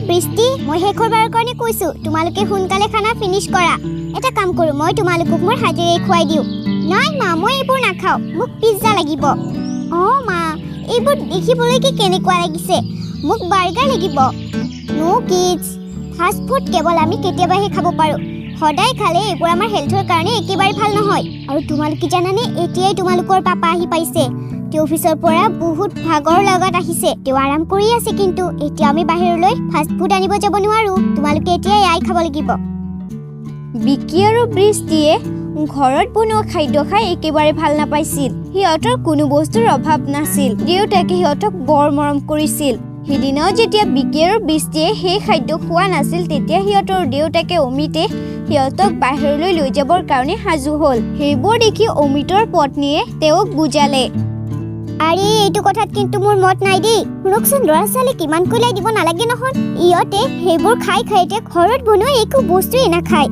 বৃষ্টি মই শেষৰবাৰৰ কাৰণে কৈছো তোমালোকে সোনকালে খানা ফিনিশ কৰা এটা কাম কৰো মই তোমালোকক মোৰ হাতেৰে খুৱাই দিও নাই মা মই এইবোৰ নাখাও মোক পিজ্জা লাগিব মা এইবোৰ দেখিবলৈ কি কেনেকুৱা লাগিছে মোক বাৰ্গাৰ লাগিব নো কিডছ ফাষ্ট ফুড কেৱল আমি কেতিয়াবাহে খাব পাৰো সদায় খালে এইবোৰ আমাৰ হেলথৰ কাৰণে একেবাৰে ভাল নহয় আৰু তোমালোকে জানানে এতিয়াই তোমালোকৰ পাপা আহি পাইছে তেওঁ অফিচৰ পৰা বহুত ভাগৰ লগত আহিছে তেওঁ আৰাম কৰি আছে কিন্তু এতিয়া আমি বাহিৰলৈ ফাষ্ট ফুড আনিব যাব নোৱাৰো তোমালোকে এতিয়া এয়াই খাব লাগিব বিকি আৰু বৃষ্টিয়ে ঘৰত বনোৱা খাদ্য খাই একেবাৰে ভাল নাপাইছিল সিহঁতৰ কোনো বস্তুৰ অভাৱ নাছিল দেউতাকে সিহঁতক বৰ মৰম কৰিছিল সিদিনাও যেতিয়া বিকি আৰু বৃষ্টিয়ে সেই খাদ্য খোৱা নাছিল তেতিয়া সিহঁতৰ দেউতাকে অমিতে সিহঁতক বাহিৰলৈ লৈ যাবৰ কাৰণে সাজু হ'ল সেইবোৰ দেখি অমিতৰ পত্নীয়ে তেওঁক বুজালে আৰে এইটো কথাত কিন্তু মোৰ মত নাই দেই শুনকচোন ল'ৰা ছোৱালী কিমান কলাই দিব নালাগে নহয় ইহঁতে সেইবোৰ খাই খাইতে ঘৰত বনোৱা একো বস্তুৱেই নাখায়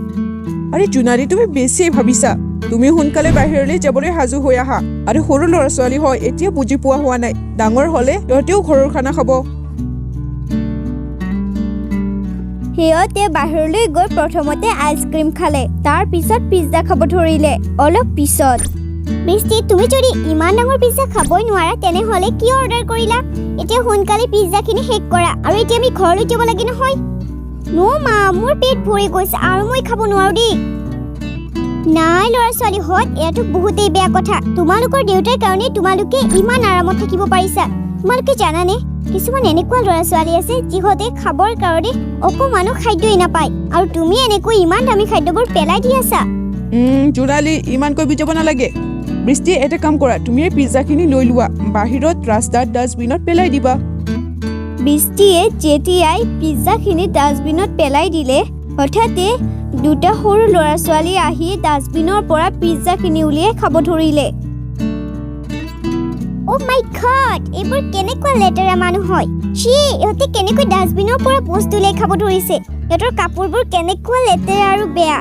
আৰে জুনাৰী তুমি বেছি ভাবিছা তুমি সোনকালে বাহিৰলৈ যাবলৈ সাজু হৈ আহা আৰু সৰু ল'ৰা ছোৱালী হয় এতিয়া বুজি পোৱা হোৱা নাই ডাঙৰ হলে সিহঁতেও ঘৰৰ খানা খাব সিহঁতে বাহিৰলৈ গৈ প্ৰথমতে আইচক্ৰীম খালে তাৰ পিছত পিজ্জা খাব ধৰিলে অলপ পিছত বৃষ্টি তুমি যদি ইমান ডাঙৰ পিজ্জা খাবই নোৱাৰা তেনেহলে কি অৰ্ডাৰ কৰিলা এতিয়া সোনকালে পিজ্জাখিনি শেষ কৰা আৰু এতিয়া আমি ঘৰলৈ যাব লাগে নহয় নো মা মোৰ পেট ভৰি গৈছে আৰু মই খাব নোৱাৰো দেই নাই ল'ৰা ছোৱালী হত এটো বহুতেই বেয়া কথা তোমালোকৰ দেউতাৰ কাৰণে তোমালোকে ইমান আৰামত থাকিব পাৰিছা তোমালোকে জানানে কিছুমান এনেকুৱা ল'ৰা ছোৱালী আছে যিহঁতে খাবৰ কাৰণে অকমানো খাদ্যই নাপায় আৰু তুমি এনেকৈ ইমান দামী খাদ্যবোৰ পেলাই দি আছা জোনালী ইমানকৈ বুজাব নালাগে বৃষ্টি এটা কাম কৰা তুমি এই পিজ্জাখিনি লৈ লোৱা বাহিৰত ৰাস্তাত ডাষ্টবিনত পেলাই দিবা বৃষ্টিয়ে যেতিয়াই পিজ্জাখিনি ডাষ্টবিনত পেলাই দিলে হঠাতে দুটা সৰু ল'ৰা ছোৱালী আহি ডাষ্টবিনৰ পৰা পিজ্জাখিনি উলিয়াই খাব ধৰিলে Oh my god এইবোৰ কেনেকুৱা লেতেৰা মানুহ হয় ছি ইহঁতে কেনেকৈ ডাষ্টবিনৰ পৰা বস্তু লৈ খাব ধৰিছে ইহঁতৰ কাপোৰবোৰ কেনেকুৱা লেতেৰা আৰু বেয়া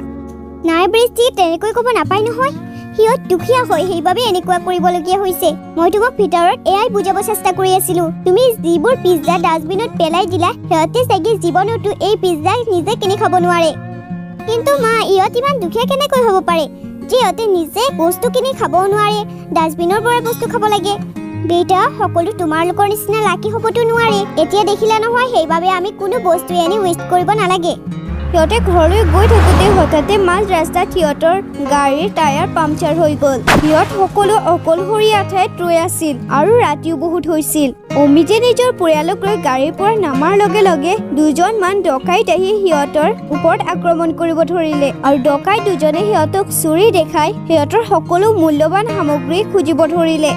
নাই বৃষ্টি তেনেকৈ ক'ব নাপায় নহয় সিহঁত দুখীয়া হয় সেইবাবে এনেকুৱা কৰিবলগীয়া হৈছে মই তোমাক ভিতৰত এয়াই বুজাব চেষ্টা কৰি আছিলো তুমি যিবোৰ পিজ্জা ডাষ্টবিনত পেলাই দিলা সিহঁতে চাগে জীৱনতো এই পিজ্জা নিজে কিনি খাব নোৱাৰে কিন্তু মা ইহঁত ইমান দুখীয়া কেনেকৈ হ'ব পাৰে যে ইহঁতে নিজে বস্তু কিনি খাব নোৱাৰে ডাষ্টবিনৰ পৰা বস্তু খাব লাগে বেটা সকলো তোমালোকৰ নিচিনা লাকি হ'বতো নোৱাৰে এতিয়া দেখিলা নহয় সেইবাবে আমি কোনো বস্তু এনে ৱেষ্ট কৰিব নালাগে সিহঁতে ঘৰলৈ গৈ থাকোঁতে হঠাতে মাজ ৰাস্তাত সিহঁতৰ গাড়ীৰ টায়াৰ পামচাৰ হৈ গ'ল সিহঁত সকলো অকলশৰীয়া ঠাইত ৰৈ আছিল আৰু ৰাতিও বহুত হৈছিল অমিতে নিজৰ পৰিয়ালক লৈ গাড়ীৰ পৰা নামাৰ লগে লগে দুজনমান ডকাইত আহি সিহঁতৰ ওপৰত আক্ৰমণ কৰিব ধৰিলে আৰু ডকাইত দুজনে সিহঁতক চুৰি দেখাই সিহঁতৰ সকলো মূল্যৱান সামগ্ৰী খুজিব ধৰিলে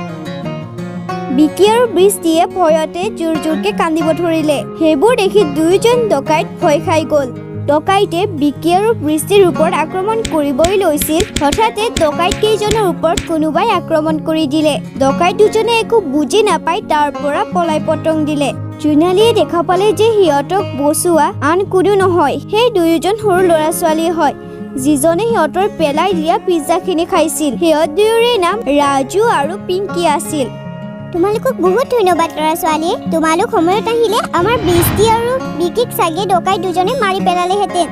বিকি আৰু বৃষ্টিয়ে ভয়তে জোৰ জোৰকে কান্দিব ধৰিলে সেইবোৰ দেখি দুয়োজন ডকাইত ভয় খাই গ'ল ডকাইতে বিকি আৰু বৃষ্টিৰ ওপৰত আক্ৰমণ কৰিবই লৈছিল হঠাতে ডকাইত কেইজনৰ ওপৰত কোনোবাই আক্ৰমণ কৰি দিলে ডকাইত দুজনে একো বুজি নাপাই তাৰ পৰা পলাই পতং দিলে জোনালীয়ে দেখা পালে যে সিহঁতক বচোৱা আন কোনো নহয় সেই দুয়োজন সৰু ল'ৰা ছোৱালী হয় যিজনে সিহঁতৰ পেলাই দিয়া পিজ্জাখিনি খাইছিল সিহঁত দুয়োৰে নাম ৰাজু আৰু পিংকি আছিল তোমালোকক বহুত ধন্যবাদ ল'ৰা ছোৱালী তোমালোক সময়ত আহিলে আমাৰ বৃষ্টি আৰু বিকিক চাগে ডকাই দুজনে মাৰি পেলালেহেঁতেন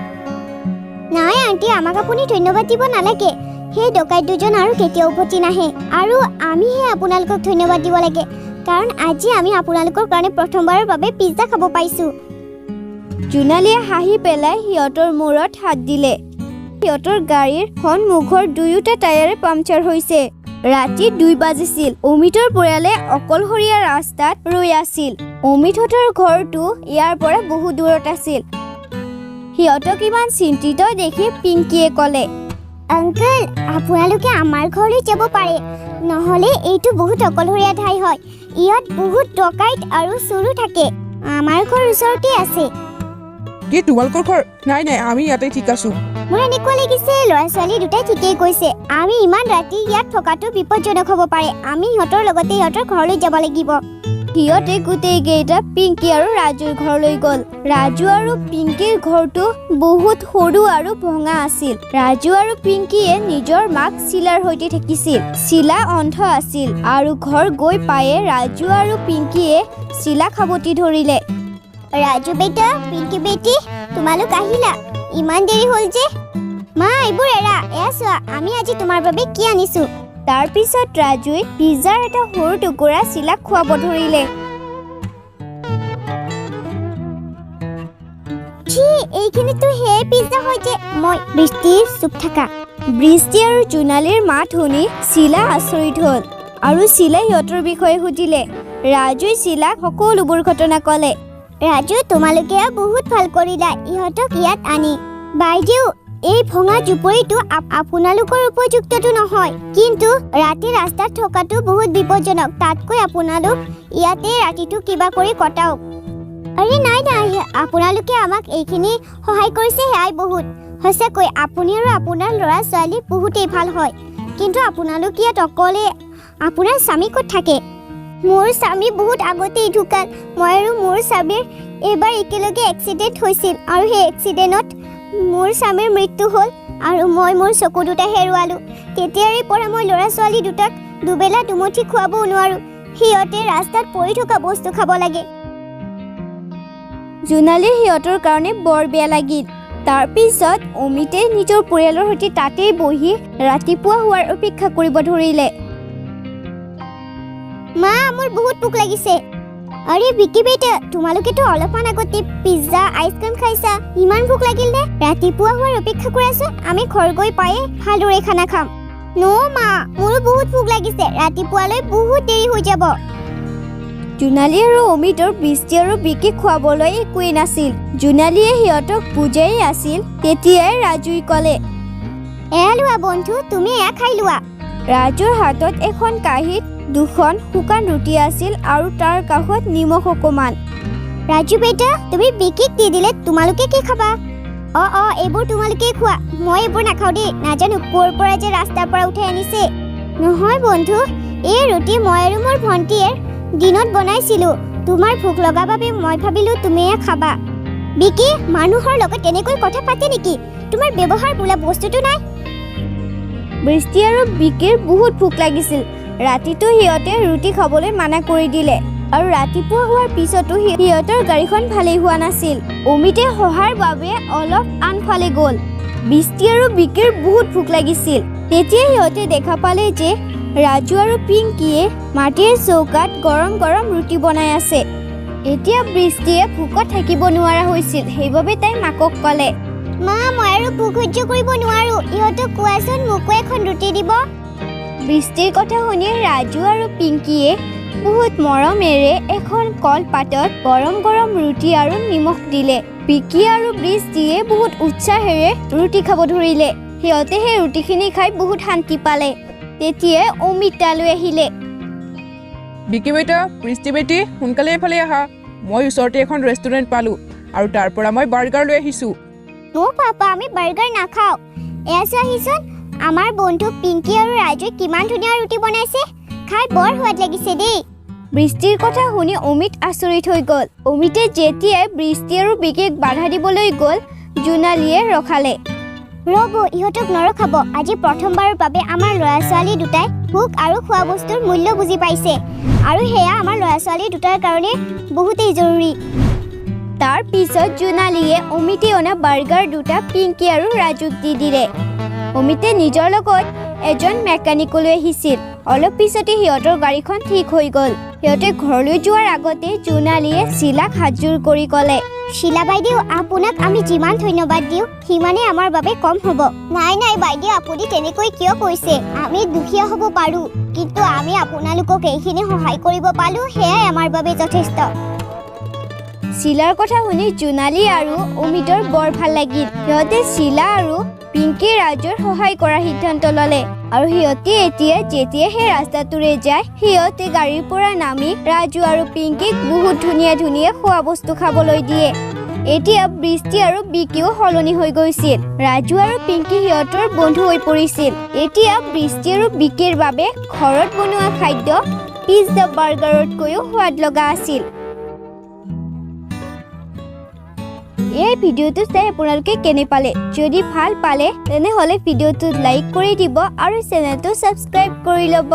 নাই আণ্টি আমাক আপুনি ধন্যবাদ দিব নালাগে সেই ডকাই দুজন আৰু কেতিয়াও উভতি নাহে আৰু আমিহে আপোনালোকক ধন্যবাদ দিব লাগে কাৰণ আজি আমি আপোনালোকৰ কাৰণে প্ৰথমবাৰৰ বাবে পিজ্জা খাব পাইছো জোনালীয়ে হাঁহি পেলাই সিহঁতৰ মূৰত হাত দিলে সিহঁতৰ গাড়ীৰ সন্মুখৰ দুয়োটা টায়াৰে পামচাৰ হৈছে ৰাতি 2 বাজিছিল অমিতৰ পৰিয়ালে অকলশৰীয়া ৰাস্তাত ৰৈ আছিল অমিতহঁতৰ ঘৰটো ইয়াৰ পৰা বহু দূৰত আছিল সিহঁতক ইমান চিন্তিত দেখি পিংকিয়ে ক'লে আংকল আপোনালোকে আমাৰ ঘৰলৈ যাব পাৰে নহ'লে এইটো বহুত অকলশৰীয়া ঠাই হয় ইয়াত বহুত ডকাইত আৰু চোৰো থাকে আমাৰ ঘৰ ওচৰতে আছে কি তোমালোকৰ ঘৰ নাই নাই আমি ইয়াতে ঠিক আছো মোৰ এনেকুৱা লাগিছে ল'ৰা ছোৱালী দুটাই ঠিকেই কৈছে আমি ইমান ৰাতি ইয়াত থকাটো বিপদজনক হ'ব পাৰে আমি সিহঁতৰ লগতে সিহঁতৰ ঘৰলৈ যাব লাগিব সিহঁতে গোটেই কেইটা পিংকি আৰু ৰাজুৰ ঘৰলৈ গ'ল ৰাজু আৰু পিংকিৰ ঘৰটো বহুত সৰু আৰু ভঙা আছিল ৰাজু আৰু পিংকিয়ে নিজৰ মাক শিলাৰ সৈতে থাকিছিল শিলা অন্ধ আছিল আৰু ঘৰ গৈ পায়ে ৰাজু আৰু পিংকিয়ে শিলা খাবতি ধৰিলে ৰাজু বেটা, পিংকি বেটি, তোমালোক আহিলা। ইমান দেৰি হ'ল যে। মা, এইবোৰ এৰা। এয়া চোৱা, আমি আজি তোমাৰ বাবে কি আনিছো। তাৰ পিছত ৰাজুৱে পিজ্জাৰ এটা সৰু টুকুৰা চিলাক খুৱাব ধৰিলে। ছি, এইখিনিতো সেই পিজ্জা হয় যে। মই বৃষ্টি, চুপ থাকা। বৃষ্টি আৰু জোনালীৰ মাত শুনি চিলা আচৰিত হ'ল আৰু চিলাই সিহঁতৰ বিষয়ে সুধিলে। ৰাজুৱে চিলাক সকলোবোৰ ঘটনা ক'লে। ৰাজু, তোমালোকে বহুত ভাল কৰিলা ইহঁতক ইয়াত আনি। বাইদেউ, এই ভঙা জুপুৰিটো আপোনালোকৰ উপযুক্তটো নহয়, কিন্তু ৰাতি ৰাস্তাত থকাটো বহুত বিপদজনক। তাতকৈ আপোনালোক ইয়াতে ৰাতিটো কিবা কৰি কটাওক। আৰে নাই নাই, আপোনালোকে আমাক এইখিনি সহায় কৰিছে, সেয়াই বহুত। সঁচাকৈ আপুনি আৰু আপোনাৰ ল'ৰা ছোৱালী বহুতেই ভাল হয়, কিন্তু আপোনালোক ইয়াত অকলে। আপোনাৰ স্বামী ক'ত থাকে? মোৰ স্বামী বহুত আগতেই ঢুকাল। মই আৰু মোৰ স্বামীৰ এইবাৰ একেলগে এক্সিডেণ্ট হৈছিল, আৰু সেই এক্সিডেণ্টত মোৰ স্বামীৰ মৃত্যু হ'ল আৰু মই মোৰ চকু দুটা হেৰুৱালোঁ। তেতিয়াৰে পৰা মই ল'ৰা ছোৱালী দুটাক দুবেলা দুমুঠি খুৱাবও নোৱাৰোঁ। সিহঁতে ৰাস্তাত পৰি থকা বস্তু খাব লাগে। জোনালীৰ সিহঁতৰ কাৰণে বৰ বেয়া লাগিল। তাৰ পিছত অমিতে নিজৰ পৰিয়ালৰ সৈতে তাতেই বহি ৰাতিপুৱা হোৱাৰ অপেক্ষা কৰিব ধৰিলে। মা, মোৰ বহুত ভোক লাগিছে। আৰে বিকি বেটা, তোমালোকেতো অলপমান আগতে পিজ্জা, আইচক্ৰীম খাইছা। ইমান ভোক লাগিল নে? ৰাতিপুৱা হোৱাৰ অপেক্ষা কৰাচোন, আমি ঘৰ গৈ পায়ে ভালদৰে খানা খাম। মা, মোৰো বহুত ভোক লাগিছে। ৰাতিপুৱালৈ বহুত দেৰি হৈ যাব। জোনালী আৰু অমিতৰ বৃষ্টি আৰু বিকিক খুৱাবলৈ একোৱেই নাছিল। জোনালীয়ে সিহঁতক বুজাই আছিল। তেতিয়াই ৰাজুই ক'লে, এয়া লোৱা বন্ধু, তুমি এয়া খাই লোৱা। ৰাজুৰ হাতত এখন কাঁহীত 2খন শুকান ৰুটি আছিল আৰু তাৰ কাষত নিমখ অকণমান। ৰাজু বেটা, তুমি বিকিক দি দিলে তোমালোকে কি খাবা? এইবোৰ তোমালোকেই খোৱা। মই এইবোৰ নাখাওঁ দেই। নাজানো ক'ৰ পৰা যে ৰাস্তাৰ পৰা উঠাই আনিছে। নহয় বন্ধু, এই ৰুটি মই আৰু মোৰ ভণ্টীয়ে দিনত বনাইছিলোঁ। তোমাৰ ভোক লগা বাবে মই ভাবিলোঁ তুমি এয়া খাবা। বিকি, মানুহৰ লগত তেনেকৈ কথা পাতে নেকি? তোমাৰ ব্যৱহাৰ বোলা বস্তুটো নাই। বৃষ্টি আৰু বিকিৰ বহুত ভোক লাগিছিল। ৰাতিটো সিহঁতে ৰুটি খাবলৈ মানা কৰি দিলে আৰু ৰাতিপুৱা হোৱাৰ পিছতো সিহঁতৰ গাড়ীখন ভালেই হোৱা নাছিল। অমিতে সহায়ৰ বাবে অলপ আনফালে গ'ল। বৃষ্টি আৰু বিকিৰ বহুত ভোক লাগিছিল। তেতিয়া সিহঁতে দেখা পালে যে ৰাজু আৰু পিংকিয়ে মাটিৰ চৌকাত গৰম গৰম ৰুটি বনাই আছে। এতিয়া বৃষ্টিয়ে ভোকত থাকিব নোৱাৰা হৈছিল। সেইবাবে তাই মাকক ক'লে, মা, মই আৰু ভোক সহ্য কৰিব নোৱাৰোঁ। ইহঁতক কোৱাচোন মোকো এখন ৰুটি দিব। বৃষ্টিৰ কথা শুনি ৰাজু আৰু পিংকিয়ে বহুত মৰমেৰে এখন কলপাতত গৰম গৰম ৰুটি আৰু নিমখ দিলে। পিংকি আৰু বৃষ্টিয়ে বহুত উৎসাহেৰে ৰুটি খাব ধৰিলে। সিহঁতে সেই ৰুটিখিনি খাই বহুত শান্তি পালে। তেতিয়াই অমিত তালৈ আহিলে। বিকি বেটা, বৃষ্টি বেটি, সোনকালে এইফালে আহা। মই ওচৰতে এখন ৰেষ্টুৰেণ্ট পালোঁ আৰু তাৰ পৰা মই বাৰ্গাৰ লৈ আহিছোঁ। পাপা, আমি বাৰ্গাৰ নাখাওঁ। এয়া চোৱাহিচোন, আমাৰ বন্ধু পিংকি আৰু ৰাজুৱে কিমান ধুনীয়া ৰুটি বনাইছে। খাই বৰ সোৱাদ লাগিছে দেই। বৃষ্টিৰ কথা শুনি অমিত আচৰিত হৈ গ'ল। অমিতে যেতিয়াই বৃষ্টি আৰু বিকিক বাধা দিবলৈ গ'ল, জোনালীয়ে ৰখালে। ৰ'ব, ইহঁতক নৰখাব। আজি প্ৰথমবাৰৰ বাবে আমাৰ ল'ৰা ছোৱালী দুটাই ভোক আৰু খোৱা বস্তুৰ মূল্য বুজি পাইছে, আৰু সেয়া আমাৰ ল'ৰা ছোৱালী দুটাৰ কাৰণে বহুতেই জৰুৰী। তাৰ পিছত জোনালীয়ে অমিতে অনা বাৰ্গাৰ দুটা পিংকি আৰু ৰাজুক দি দিলে। অমিতে নিজৰ লগত এজন মেকানিকলৈ আহিছিল। অলপ পিছতে সিহঁতৰ গাড়ীখন ঠিক হৈ গ'ল। সিহঁতে ঘৰলৈ যোৱাৰ আগতে জোনালীয়ে চিলাক হাতযোৰ কৰি ক'লে, শিলা বাইদেউ, আপোনাক আমি যিমান ধন্যবাদ দিওঁ সিমানেই আমাৰ বাবে কম হ'ব। নাই বাইদেউ, আপুনি তেনেকৈ কিয় কৈছে? আমি দুখীয়া হ'ব পাৰোঁ, কিন্তু আমি আপোনালোকক এইখিনি সহায় কৰিব পালোঁ, সেয়াই আমাৰ বাবে যথেষ্ট। চিলাৰ কথা শুনি জোনালী আৰু অমিতৰ বৰ ভাল লাগিল। সিহঁতে চিলা আৰু পিংকি ৰাজুৰ সহায় কৰাৰ সিদ্ধান্ত ল'লে আৰু সিহঁতে এতিয়া যেতিয়া সেই ৰাস্তাটোৰে যায়, সিহঁতে গাড়ীৰ পৰা নামি ৰাজু আৰু পিংকিক বহুত ধুনীয়া ধুনীয়া খোৱা বস্তু খাবলৈ দিয়ে। এতিয়া বৃষ্টি আৰু বিকিও সলনি হৈ গৈছিল। ৰাজু আৰু পিংকি সিহঁতৰ বন্ধু হৈ পৰিছিল। এতিয়া বৃষ্টি আৰু বিকিৰ বাবে ঘৰত বনোৱা খাদ্য পিজ্জা, বাৰ্গাৰতকৈও সোৱাদ লগা আছিল। এই ভিডিঅ'টো চাই আপোনালোকে কেনে পালে? যদি ভাল পালে তেনেহ'লে ভিডিঅ'টো লাইক কৰি দিব আৰু চেনেলটো ছাবস্ক্ৰাইব কৰি ল'ব।